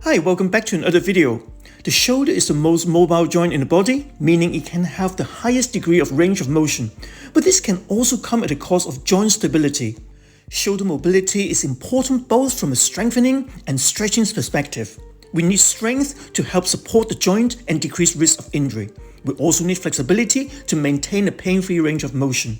Hi, welcome back to another video. The shoulder is the most mobile joint in the body, meaning it can have the highest degree of range of motion. But this can also come at the cost of joint stability. Shoulder mobility is important both from a strengthening and stretching perspective. We need strength to help support the joint and decrease risk of injury. We also need flexibility to maintain a pain-free range of motion.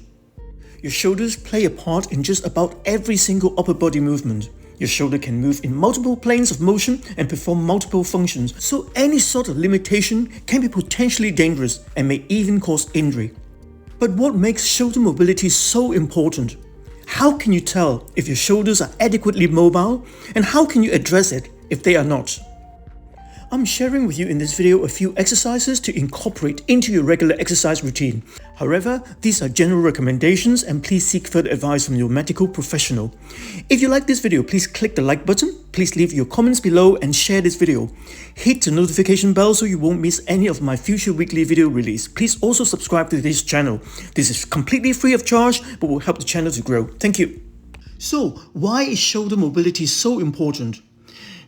Your shoulders play a part in just about every single upper body movement. Your shoulder can move in multiple planes of motion and perform multiple functions, so any sort of limitation can be potentially dangerous and may even cause injury. But what makes shoulder mobility so important? How can you tell if your shoulders are adequately mobile, and how can you address it if they are not? I'm sharing with you in this video a few exercises to incorporate into your regular exercise routine. However, these are general recommendations and please seek further advice from your medical professional. If you like this video, please click the like button, please leave your comments below and share this video. Hit the notification bell so you won't miss any of my future weekly video release. Please also subscribe to this channel. This is completely free of charge but will help the channel to grow. Thank you. So, why is shoulder mobility so important?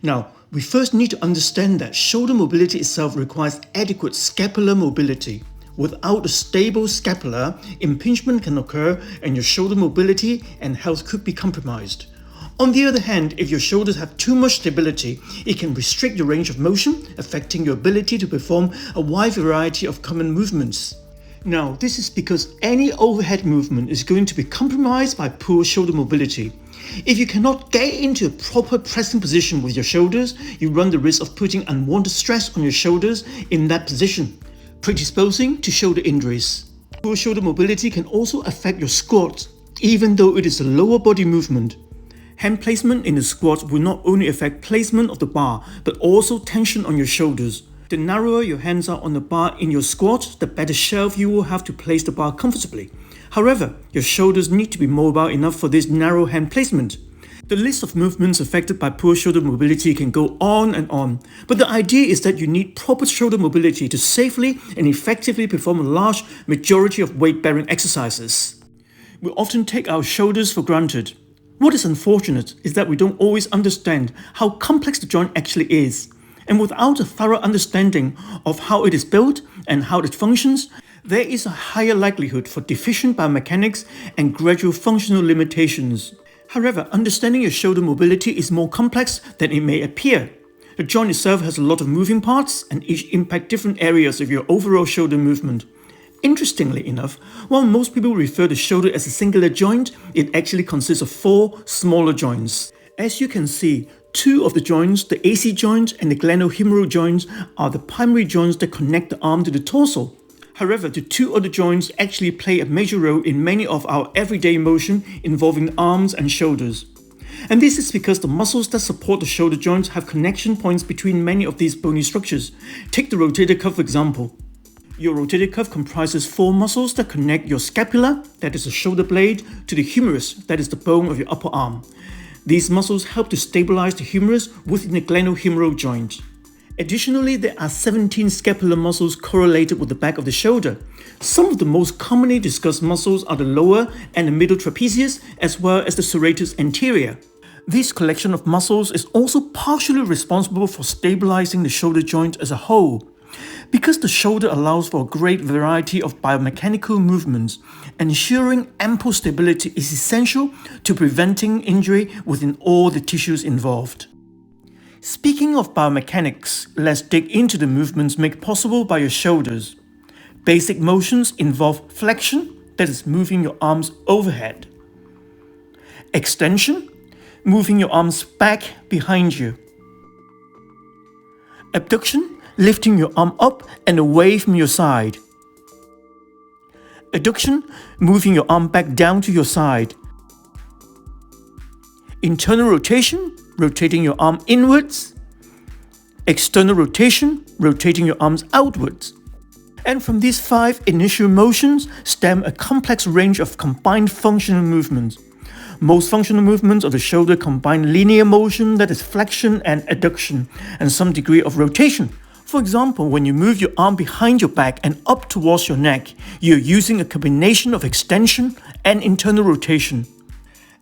Now, we first need to understand that shoulder mobility itself requires adequate scapular mobility. Without a stable scapula, impingement can occur and your shoulder mobility and health could be compromised. On the other hand, if your shoulders have too much stability, it can restrict your range of motion, affecting your ability to perform a wide variety of common movements. Now, this is because any overhead movement is going to be compromised by poor shoulder mobility. If you cannot get into a proper pressing position with your shoulders, you run the risk of putting unwanted stress on your shoulders in that position, predisposing to shoulder injuries. Poor shoulder mobility can also affect your squat, even though it is a lower body movement. Hand placement in the squat will not only affect placement of the bar, but also tension on your shoulders. The narrower your hands are on the bar in your squat, the better shelf you will have to place the bar comfortably. However, your shoulders need to be mobile enough for this narrow hand placement. The list of movements affected by poor shoulder mobility can go on and on, but the idea is that you need proper shoulder mobility to safely and effectively perform a large majority of weight-bearing exercises. We often take our shoulders for granted. What is unfortunate is that we don't always understand how complex the joint actually is. And without a thorough understanding of how it is built and how it functions, there is a higher likelihood for deficient biomechanics and gradual functional limitations. However, understanding your shoulder mobility is more complex than it may appear. The joint itself has a lot of moving parts and each impact different areas of your overall shoulder movement. Interestingly enough, while most people refer to the shoulder as a singular joint, it actually consists of 4 smaller joints. As you can see, 2 of the joints, the AC joint and the glenohumeral joints, are the primary joints that connect the arm to the torso. However, the 2 other joints actually play a major role in many of our everyday motion involving arms and shoulders. And this is because the muscles that support the shoulder joints have connection points between many of these bony structures. Take the rotator cuff for example. Your rotator cuff comprises 4 muscles that connect your scapula, that is the shoulder blade, to the humerus, that is the bone of your upper arm. These muscles help to stabilize the humerus within the glenohumeral joint. Additionally, there are 17 scapular muscles correlated with the back of the shoulder. Some of the most commonly discussed muscles are the lower and the middle trapezius, as well as the serratus anterior. This collection of muscles is also partially responsible for stabilizing the shoulder joint as a whole. Because the shoulder allows for a great variety of biomechanical movements, ensuring ample stability is essential to preventing injury within all the tissues involved. Speaking of biomechanics, let's dig into the movements made possible by your shoulders. Basic motions involve flexion, that is moving your arms overhead. Extension, moving your arms back behind you. Abduction, lifting your arm up and away from your side. Adduction, moving your arm back down to your side. Internal rotation, rotating your arm inwards. External rotation, rotating your arms outwards. And from these 5 initial motions stem a complex range of combined functional movements. Most functional movements of the shoulder combine linear motion, that is flexion and adduction, and some degree of rotation. For example, when you move your arm behind your back and up towards your neck, you're using a combination of extension and internal rotation.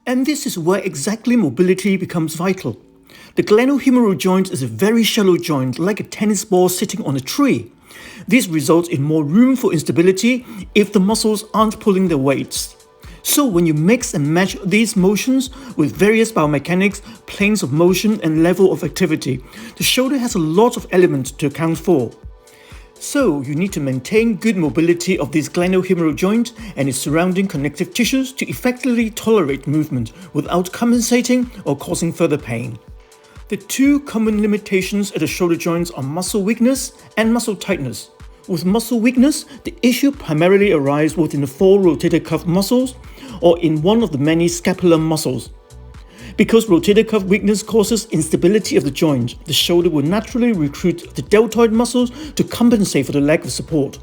And this is where exactly mobility becomes vital. The glenohumeral joint is a very shallow joint, like a tennis ball sitting on a tree. This results in more room for instability if the muscles aren't pulling their weights. So when you mix and match these motions with various biomechanics, planes of motion and level of activity, the shoulder has a lot of elements to account for. So you need to maintain good mobility of this glenohumeral joint and its surrounding connective tissues to effectively tolerate movement without compensating or causing further pain. The two common limitations at the shoulder joints are muscle weakness and muscle tightness. With muscle weakness, the issue primarily arises within the 4 rotator cuff muscles or in one of the many scapular muscles. Because rotator cuff weakness causes instability of the joint, the shoulder will naturally recruit the deltoid muscles to compensate for the lack of support.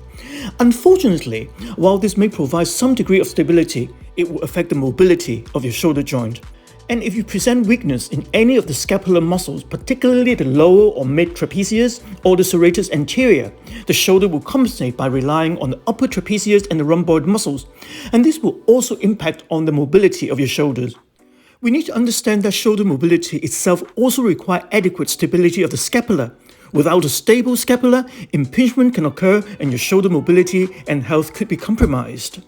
Unfortunately, while this may provide some degree of stability, it will affect the mobility of your shoulder joint. And if you present weakness in any of the scapular muscles, particularly the lower or mid trapezius or the serratus anterior, the shoulder will compensate by relying on the upper trapezius and the rhomboid muscles, and this will also impact on the mobility of your shoulders. We need to understand that shoulder mobility itself also requires adequate stability of the scapula. Without a stable scapula, impingement can occur and your shoulder mobility and health could be compromised.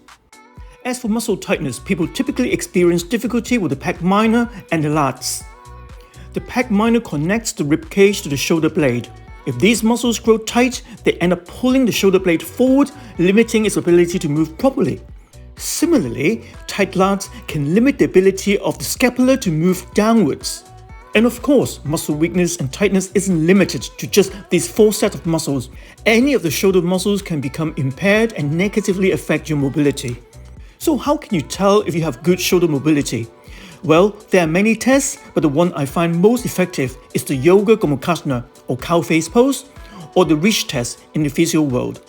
As for muscle tightness, people typically experience difficulty with the pec minor and the lats. The pec minor connects the rib cage to the shoulder blade. If these muscles grow tight, they end up pulling the shoulder blade forward, limiting its ability to move properly. Similarly, tight lats can limit the ability of the scapula to move downwards. And of course, muscle weakness and tightness isn't limited to just these 4 sets of muscles. Any of the shoulder muscles can become impaired and negatively affect your mobility. So how can you tell if you have good shoulder mobility? Well, there are many tests, but the one I find most effective is the Yoga Gomukhasana or cow face pose, or the reach test in the physio world.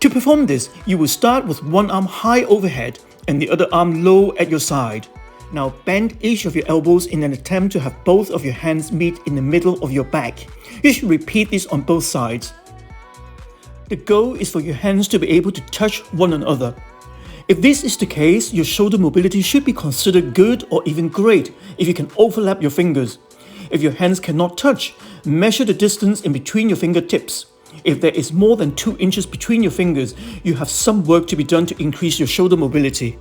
To perform this, you will start with one arm high overhead and the other arm low at your side. Now bend each of your elbows in an attempt to have both of your hands meet in the middle of your back. You should repeat this on both sides. The goal is for your hands to be able to touch one another. If this is the case, your shoulder mobility should be considered good or even great if you can overlap your fingers. If your hands cannot touch, measure the distance in between your fingertips. If there is more than 2 inches between your fingers, you have some work to be done to increase your shoulder mobility.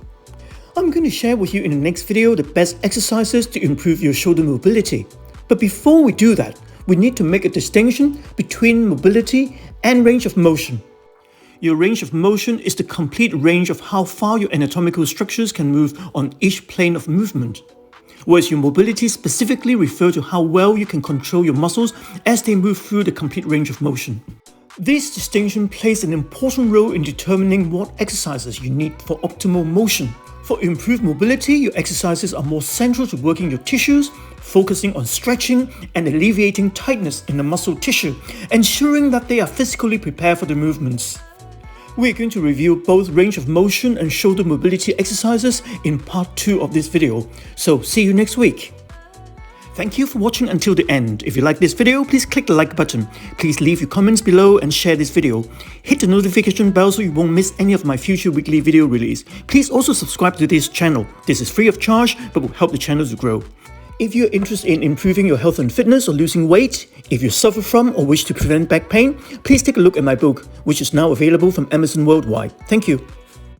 I'm going to share with you in the next video the best exercises to improve your shoulder mobility. But before we do that, we need to make a distinction between mobility and range of motion. Your range of motion is the complete range of how far your anatomical structures can move on each plane of movement, whereas your mobility specifically refers to how well you can control your muscles as they move through the complete range of motion. This distinction plays an important role in determining what exercises you need for optimal motion. For improved mobility, your exercises are more central to working your tissues, focusing on stretching and alleviating tightness in the muscle tissue, ensuring that they are physically prepared for the movements. We're going to review both range of motion and shoulder mobility exercises in part 2 of this video, so see you next week. Thank you for watching until the end. If you like this video, please click the like button. Please leave your comments below and share this video. Hit the notification bell so you won't miss any of my future weekly video release. Please also subscribe to this channel. This is free of charge but will help the channel to grow. If you're interested in improving your health and fitness or losing weight, if you suffer from or wish to prevent back pain, please take a look at my book, which is now available from Amazon worldwide. Thank you.